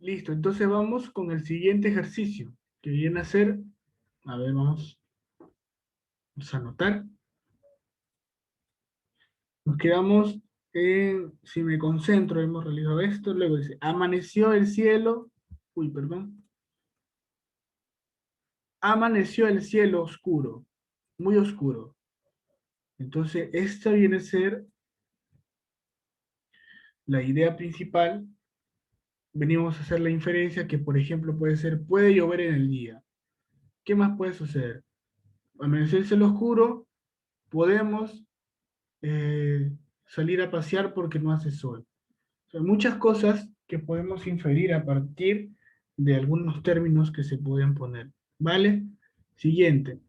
Listo, entonces vamos con el siguiente ejercicio, que viene a ser, a ver, vamos a anotar. Nos quedamos en, si me concentro, hemos realizado esto, luego dice, amaneció el cielo, uy, perdón, amaneció el cielo oscuro, muy oscuro. Entonces, esta viene a ser la idea principal. Venimos a hacer la inferencia que, por ejemplo, puede ser, puede llover en el día. ¿Qué más puede suceder? Amaneció el cielo oscuro, podemos salir a pasear porque no hace sol. O sea, muchas cosas que podemos inferir a partir de algunos términos que se pueden poner. ¿Vale? Siguiente.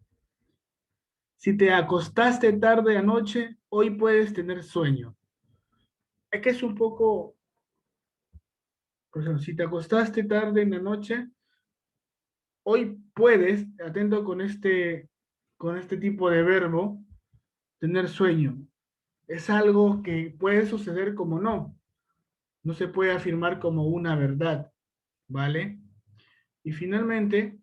Si te acostaste tarde anoche, hoy puedes tener sueño. Es que es un poco, por ejemplo, si te acostaste tarde en la noche, hoy puedes, atento con este tipo de verbo, tener sueño. Es algo que puede suceder como no. No se puede afirmar como una verdad, ¿vale? Y finalmente,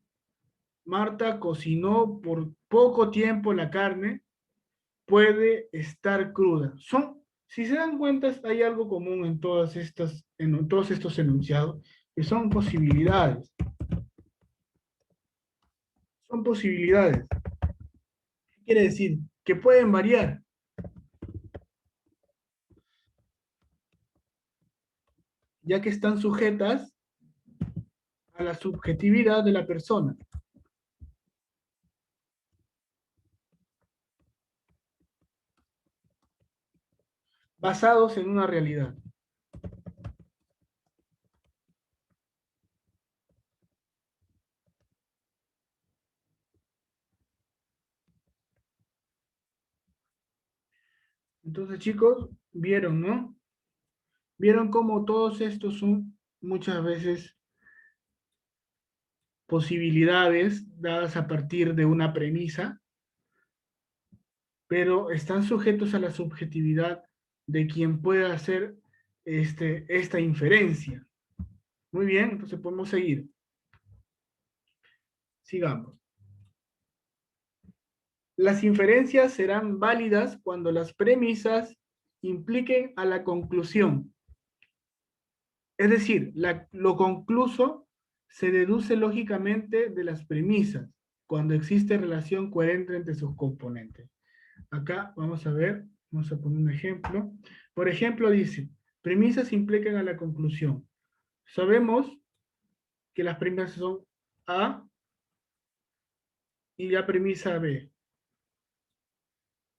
Marta cocinó por poco tiempo la carne, puede estar cruda. Si se dan cuenta, hay algo común en todos estos enunciados, que son posibilidades. Son posibilidades. ¿Qué quiere decir? Que pueden variar, ya que están sujetas a la subjetividad de la persona, basados en una realidad. Entonces, chicos, vieron, ¿no? Vieron cómo todos estos son muchas veces posibilidades dadas a partir de una premisa, pero están sujetos a la subjetividad de quien pueda hacer esta inferencia. Muy bien, entonces podemos seguir. Sigamos. Las inferencias serán válidas cuando las premisas impliquen a la conclusión. Es decir, lo concluso se deduce lógicamente de las premisas, cuando existe relación coherente entre sus componentes. Acá vamos a ver, vamos a poner un ejemplo. Por ejemplo, dice, premisas implican a la conclusión. Sabemos que las premisas son A y la premisa B.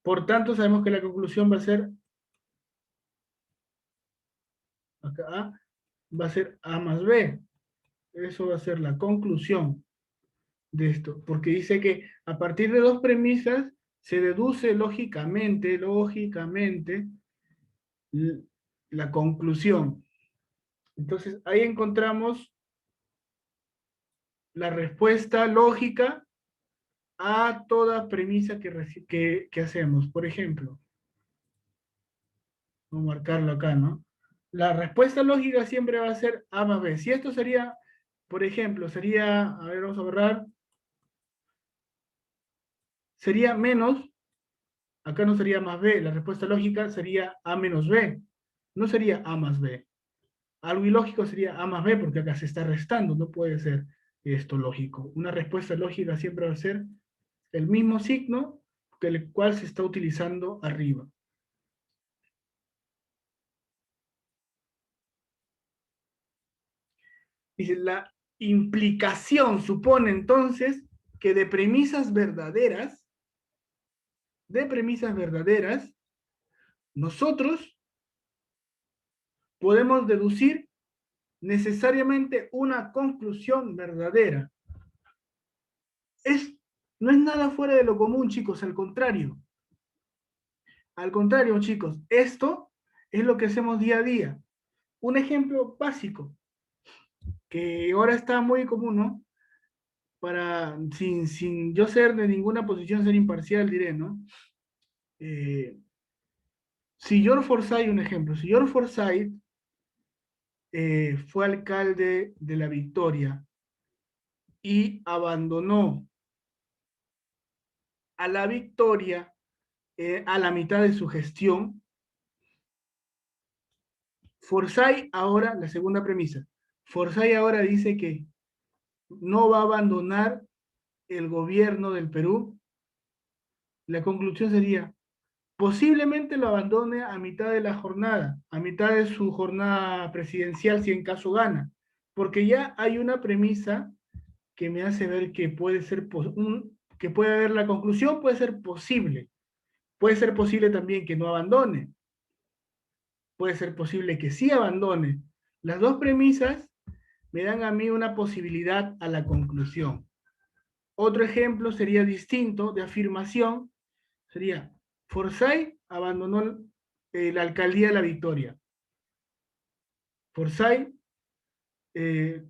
Por tanto, sabemos que la conclusión va a ser, acá A, va a ser A más B. Eso va a ser la conclusión de esto, porque dice que a partir de dos premisas se deduce lógicamente, la conclusión. Entonces, ahí encontramos la respuesta lógica a toda premisa que hacemos. Por ejemplo, vamos a marcarlo acá, ¿no? La respuesta lógica siempre va a ser A más B. Si esto sería, por ejemplo, sería, a ver, vamos a borrar, sería menos, acá no sería más B, la respuesta lógica sería A menos B, no sería A más B. Algo ilógico sería A más B, porque acá se está restando, no puede ser esto lógico. Una respuesta lógica siempre va a ser el mismo signo que el cual se está utilizando arriba. Dice, la implicación supone entonces que de premisas verdaderas, nosotros podemos deducir necesariamente una conclusión verdadera. Es, no es nada fuera de lo común, chicos, al contrario. Al contrario, chicos, esto es lo que hacemos día a día. Un ejemplo básico, que ahora está muy común, ¿no? Sin yo ser de ninguna posición, ser imparcial, diré, ¿no? Si George Forsyth, un ejemplo, si George Forsyth fue alcalde de La Victoria y abandonó a La Victoria a la mitad de su gestión, Forsyth ahora, la segunda premisa, Forsyth ahora dice que no va a abandonar el gobierno del Perú. La conclusión sería, posiblemente lo abandone a mitad de la jornada, a mitad de su jornada presidencial, si en caso gana, porque ya hay una premisa que me hace ver que puede ser, que puede haber la conclusión, puede ser posible también que no abandone, puede ser posible que sí abandone. Las dos premisas me dan a mí una posibilidad a la conclusión. Otro ejemplo sería distinto de afirmación, sería Forsyth abandonó la alcaldía de La Victoria. Forsyth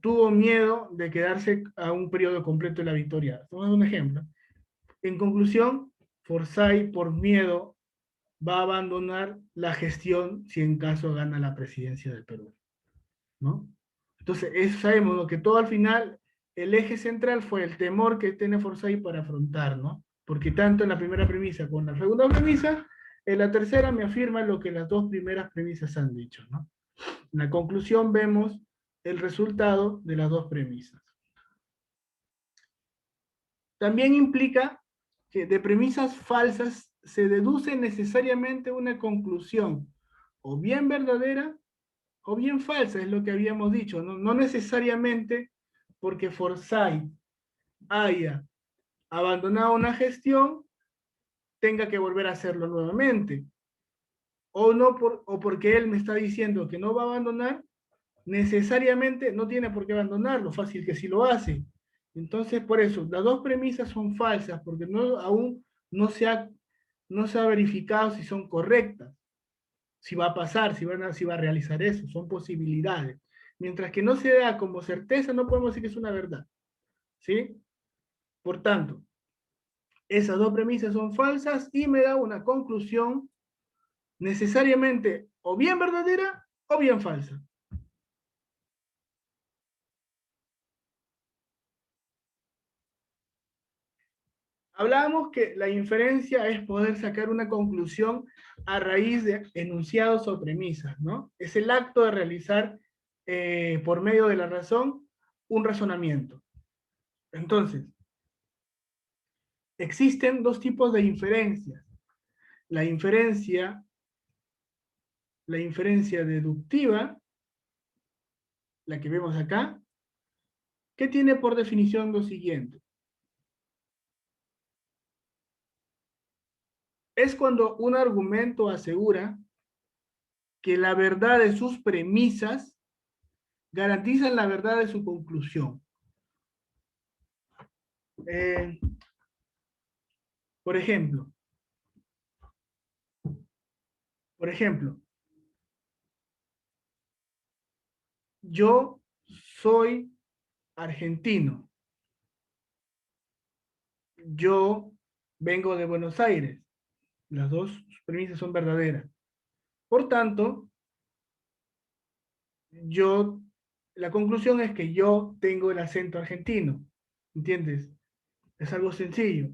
tuvo miedo de quedarse a un periodo completo de La Victoria. Esto es un ejemplo. En conclusión, Forsyth por miedo va a abandonar la gestión si en caso gana la presidencia del Perú, ¿no? Entonces, sabemos, ¿no?, que todo al final, el eje central fue el temor que tiene Forsyth para afrontar, ¿no? Porque tanto en la primera premisa como en la segunda premisa, en la tercera me afirma lo que las dos primeras premisas han dicho, ¿no? En la conclusión vemos el resultado de las dos premisas. También implica que de premisas falsas se deduce necesariamente una conclusión, o bien verdadera o bien falsa, es lo que habíamos dicho, no, no necesariamente porque Forsyth haya abandonado una gestión, tenga que volver a hacerlo nuevamente. O, no o porque él me está diciendo que no va a abandonar, necesariamente no tiene por qué abandonarlo, fácil que sí lo hace. Entonces, por eso, las dos premisas son falsas, porque no, aún no se ha verificado si son correctas, si va a pasar, si va a realizar eso, son posibilidades. Mientras que no se da como certeza, no podemos decir que es una verdad. ¿Sí? Por tanto, esas dos premisas son falsas y me da una conclusión necesariamente o bien verdadera o bien falsa. Hablábamos que la inferencia es poder sacar una conclusión a raíz de enunciados o premisas, ¿no? Es el acto de realizar por medio de la razón un razonamiento. Entonces, existen dos tipos de inferencias. La inferencia, la inferencia deductiva, la que vemos acá, que tiene por definición lo siguiente. Es cuando un argumento asegura que la verdad de sus premisas garantizan la verdad de su conclusión. Eh, por ejemplo, yo soy argentino. Yo vengo de Buenos Aires. Las dos premisas son verdaderas. Por tanto, la conclusión es que yo tengo el acento argentino. ¿Entiendes? Es algo sencillo.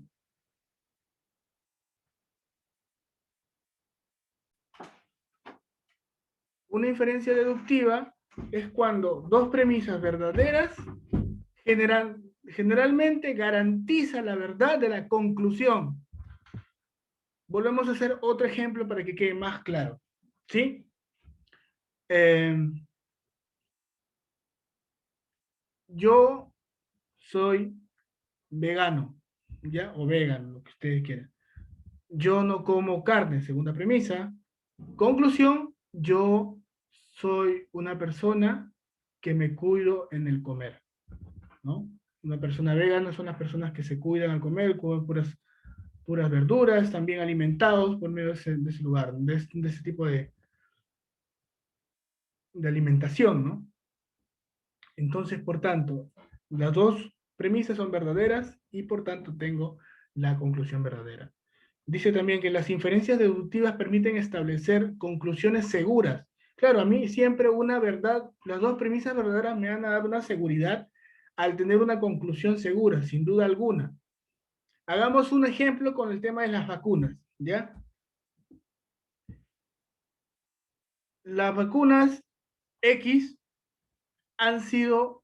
Una inferencia deductiva es cuando dos premisas verdaderas generalmente garantiza la verdad de la conclusión. Volvemos a hacer otro ejemplo para que quede más claro. ¿Sí? Yo soy vegano, ¿ya? O vegano, lo que ustedes quieran. Yo no como carne, segunda premisa. Conclusión, yo soy una persona que me cuido en el comer, ¿no? Una persona vegana son las personas que se cuidan al comer, comen puras verduras, también alimentados por medio de ese lugar, de ese tipo de alimentación, ¿no? Entonces, por tanto, las dos premisas son verdaderas y por tanto tengo la conclusión verdadera. Dice también que las inferencias deductivas permiten establecer conclusiones seguras Claro, a mí siempre una verdad, las dos premisas verdaderas me van a dar una seguridad al tener una conclusión segura, sin duda alguna. Hagamos un ejemplo con el tema de las vacunas, ¿ya? Las vacunas X han sido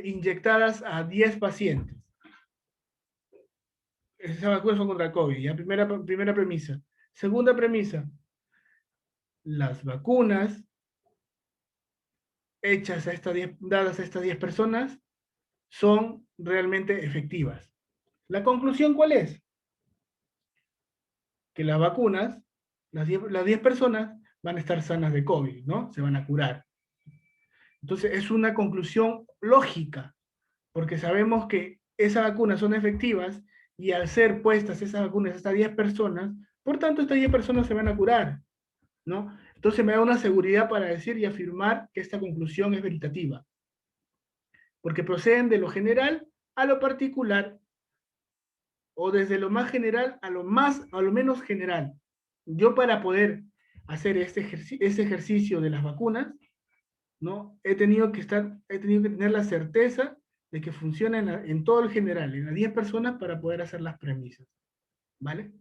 inyectadas a 10 pacientes. Esas vacunas son contra el COVID, ¿ya? Primera premisa. Segunda premisa, las vacunas hechas a dadas a estas 10 personas son realmente efectivas. ¿La conclusión cuál es? Que las vacunas, las 10 personas van a estar sanas de COVID, ¿no? Se van a curar. Entonces es una conclusión lógica, porque sabemos que esas vacunas son efectivas y al ser puestas esas vacunas a estas 10 personas, por tanto estas 10 personas se van a curar, ¿no? Entonces me da una seguridad para decir y afirmar que esta conclusión es veritativa, porque proceden de lo general a lo particular, o desde lo más general a lo menos general. Yo para poder hacer este ejercicio de las vacunas, ¿no? He tenido que tener la certeza de que funciona en todo el general, en las 10 personas para poder hacer las premisas, ¿vale?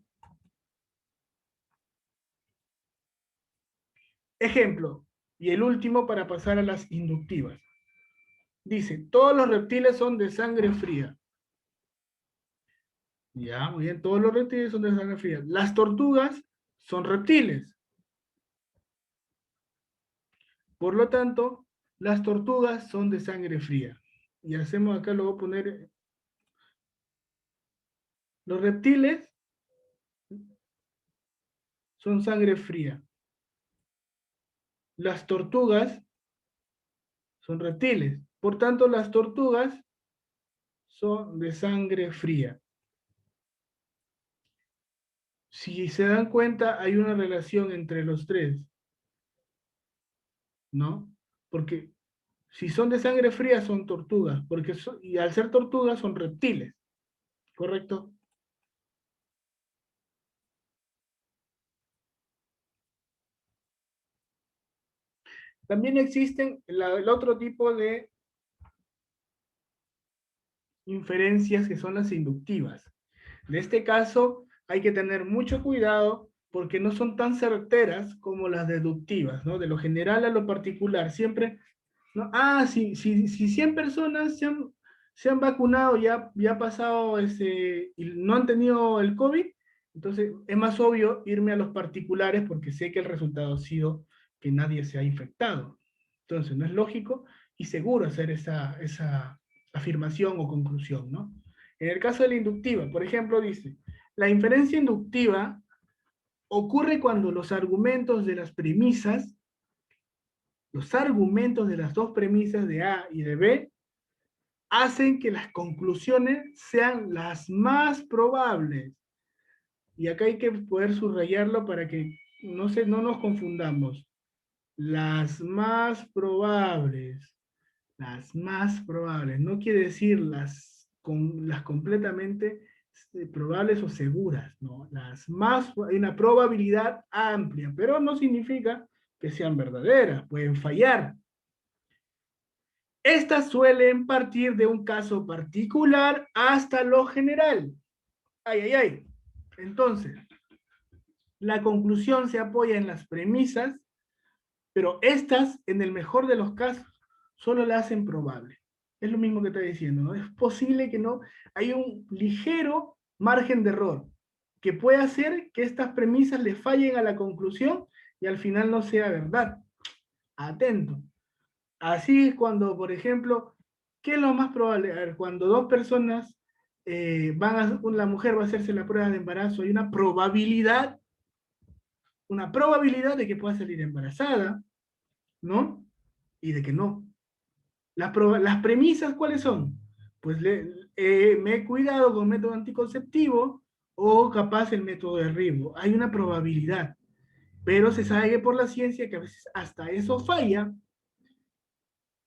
Ejemplo, y el último para pasar a las inductivas. Dice, todos los reptiles son de sangre fría. Ya, muy bien, todos los reptiles son de sangre fría. Las tortugas son reptiles. Por lo tanto, las tortugas son de sangre fría. Y hacemos acá, lo voy a poner, los reptiles son sangre fría. Las tortugas son reptiles. Por tanto, las tortugas son de sangre fría. Si se dan cuenta, hay una relación entre los tres, ¿no? Porque si son de sangre fría, son tortugas, y al ser tortugas son reptiles, ¿correcto? También existen el otro tipo de inferencias que son las inductivas. En este caso, hay que tener mucho cuidado porque no son tan certeras como las deductivas, ¿no? De lo general a lo particular, siempre, ¿no? Si 100 personas se han vacunado, ya ha pasado y no han tenido el COVID, entonces es más obvio irme a los particulares porque sé que el resultado ha sido que nadie se ha infectado. Entonces no es lógico y seguro hacer esa afirmación o conclusión, ¿no? En el caso de la inductiva, por ejemplo, dice, la inferencia inductiva ocurre cuando los argumentos de las dos premisas de A y de B, hacen que las conclusiones sean las más probables. Y acá hay que poder subrayarlo para que no nos confundamos. Las más probables. Las más probables. No quiere decir las completamente probables o seguras, ¿no? Hay una probabilidad amplia, pero no significa que sean verdaderas, pueden fallar. Estas suelen partir de un caso particular hasta lo general. Ay, ay, ay. Entonces, la conclusión se apoya en las premisas, pero estas, en el mejor de los casos, solo la hacen probable. Es lo mismo que está diciendo, ¿no? Es posible que no, hay un ligero margen de error que puede hacer que estas premisas le fallen a la conclusión y al final no sea verdad. Atento. Así es cuando, por ejemplo, ¿qué es lo más probable? A ver, cuando dos personas la mujer va a hacerse la prueba de embarazo, hay una probabilidad de que pueda salir embarazada, ¿no? Y de que no. Las premisas, ¿cuáles son? Pues me he cuidado con método anticonceptivo o capaz el método de ribo. Hay una probabilidad, pero se sabe por la ciencia que a veces hasta eso falla,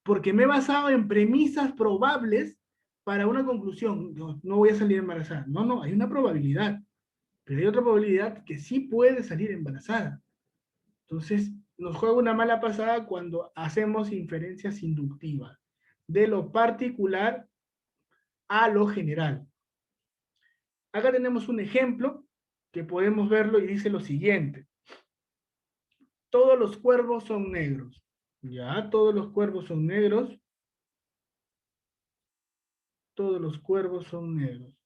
porque me he basado en premisas probables para una conclusión. No voy a salir embarazada. No, hay una probabilidad, pero hay otra probabilidad que sí puede salir embarazada. Entonces, nos juega una mala pasada cuando hacemos inferencias inductivas, de lo particular a lo general. Acá tenemos un ejemplo que podemos verlo y dice lo siguiente. Todos los cuervos son negros. Ya, todos los cuervos son negros. Todos los cuervos son negros.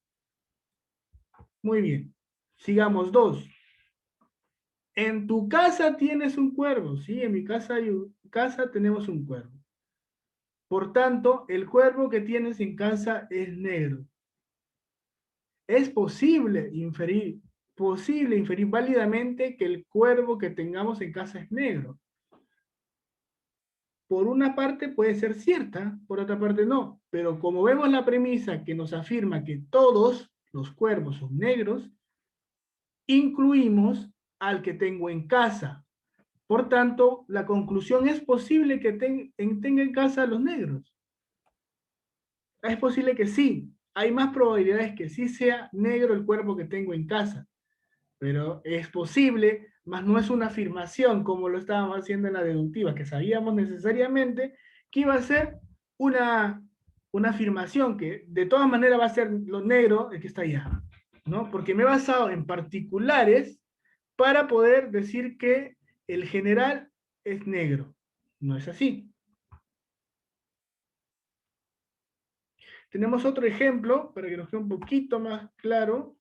Muy bien. Sigamos, 2. En tu casa tienes un cuervo. Sí, en mi casa, tenemos un cuervo. Por tanto, el cuervo que tienes en casa es negro. Es posible inferir válidamente que el cuervo que tengamos en casa es negro. Por una parte puede ser cierta, por otra parte no. Pero como vemos la premisa que nos afirma que todos los cuervos son negros, incluimos al que tengo en casa. Por tanto, la conclusión es posible que tenga en casa a los negros. Es posible que sí. Hay más probabilidades que sí sea negro el cuervo que tengo en casa. Pero es posible, más no es una afirmación como lo estábamos haciendo en la deductiva, que sabíamos necesariamente que iba a ser una afirmación que de todas maneras va a ser lo negro el que está allá, ¿no? Porque me he basado en particulares para poder decir que el general es negro. No es así. Tenemos otro ejemplo, para que nos quede un poquito más claro.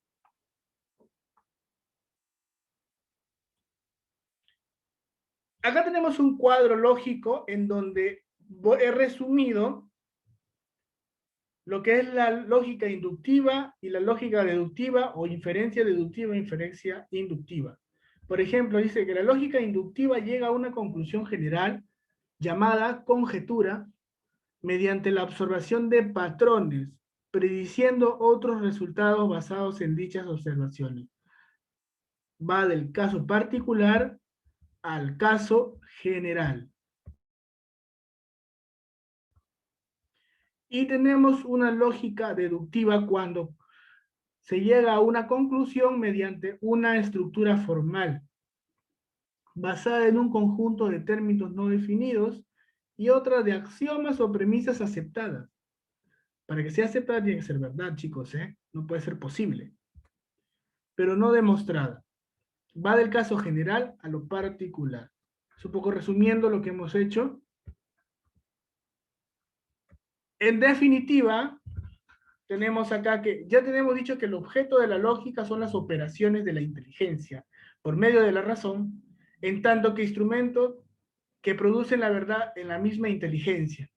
Acá tenemos un cuadro lógico en donde he resumido lo que es la lógica inductiva y la lógica deductiva, o inferencia deductiva e inferencia inductiva. Por ejemplo, dice que la lógica inductiva llega a una conclusión general llamada conjetura mediante la observación de patrones, prediciendo otros resultados basados en dichas observaciones. Va del caso particular al caso general. Y tenemos una lógica deductiva cuando se llega a una conclusión mediante una estructura formal, basada en un conjunto de términos no definidos y otra de axiomas o premisas aceptadas. Para que sea aceptada tiene que ser verdad, chicos, ¿eh? No puede ser posible. Pero no demostrada. Va del caso general a lo particular. Es un poco resumiendo lo que hemos hecho. En definitiva, tenemos acá que ya tenemos dicho que el objeto de la lógica son las operaciones de la inteligencia, por medio de la razón, en tanto que instrumentos que producen la verdad en la misma inteligencia.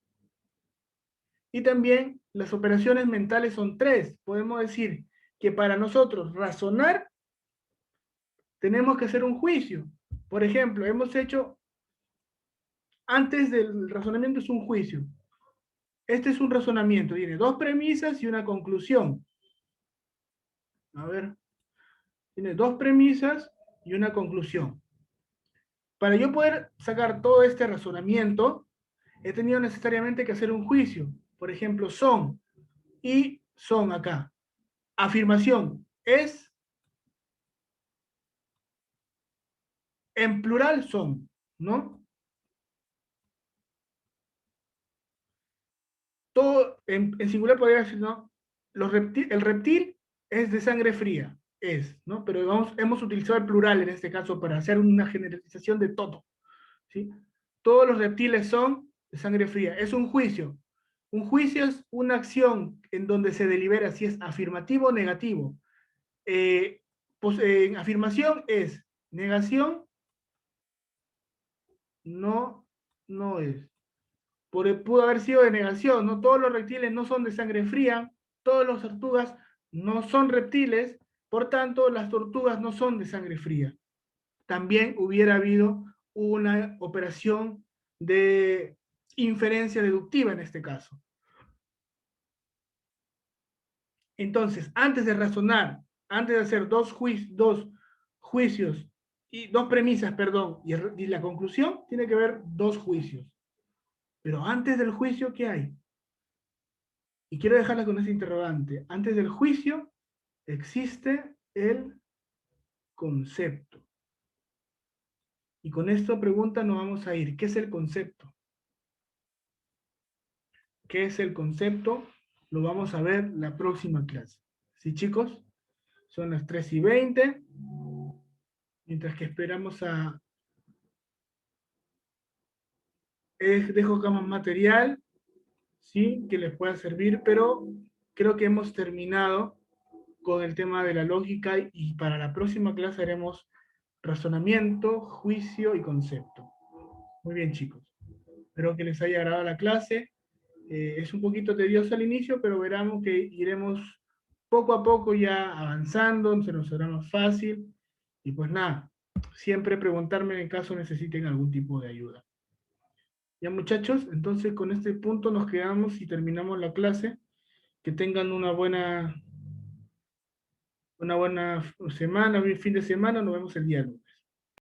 Y también las operaciones mentales son 3. Podemos decir que para nosotros razonar, tenemos que hacer un juicio. Por ejemplo, hemos hecho, antes del razonamiento es un juicio. Este es un razonamiento, tiene 2 premisas y una conclusión. A ver, tiene 2 premisas y una conclusión. Para yo poder sacar todo este razonamiento, he tenido necesariamente que hacer un juicio. Por ejemplo, son y son acá. Afirmación es, en plural son, ¿no? Todo, en singular podría decir, ¿no? El reptil es de sangre fría, ¿no? Pero hemos utilizado el plural en este caso para hacer una generalización de todo, ¿sí? Todos los reptiles son de sangre fría. Es un juicio. Un juicio es una acción en donde se delibera si es afirmativo o negativo. Afirmación es negación, no, no es. Pudo haber sido de negación, ¿no? Todos los reptiles no son de sangre fría, todas las tortugas no son reptiles, por tanto, las tortugas no son de sangre fría. También hubiera habido una operación de inferencia deductiva en este caso. Entonces, antes de razonar, antes de hacer dos juicios y 2 premisas, perdón, y la conclusión, tiene que haber 2 juicios. Pero antes del juicio, ¿qué hay? Y quiero dejarla con ese interrogante. Antes del juicio existe el concepto. Y con esta pregunta nos vamos a ir. ¿Qué es el concepto? ¿Qué es el concepto? Lo vamos a ver la próxima clase. ¿Sí, chicos? Son las 3:20. Mientras que esperamos a... dejo acá más material, ¿sí? Que les pueda servir, pero creo que hemos terminado con el tema de la lógica y para la próxima clase haremos razonamiento, juicio y concepto. Muy bien, chicos. Espero que les haya agradado la clase. Es un poquito tedioso al inicio, pero veremos que iremos poco a poco ya avanzando, se nos hará más fácil. Y pues nada, siempre preguntarme en caso necesiten algún tipo de ayuda. Ya muchachos, entonces con este punto nos quedamos y terminamos la clase. Que tengan una buena semana, un fin de semana. Nos vemos el día lunes.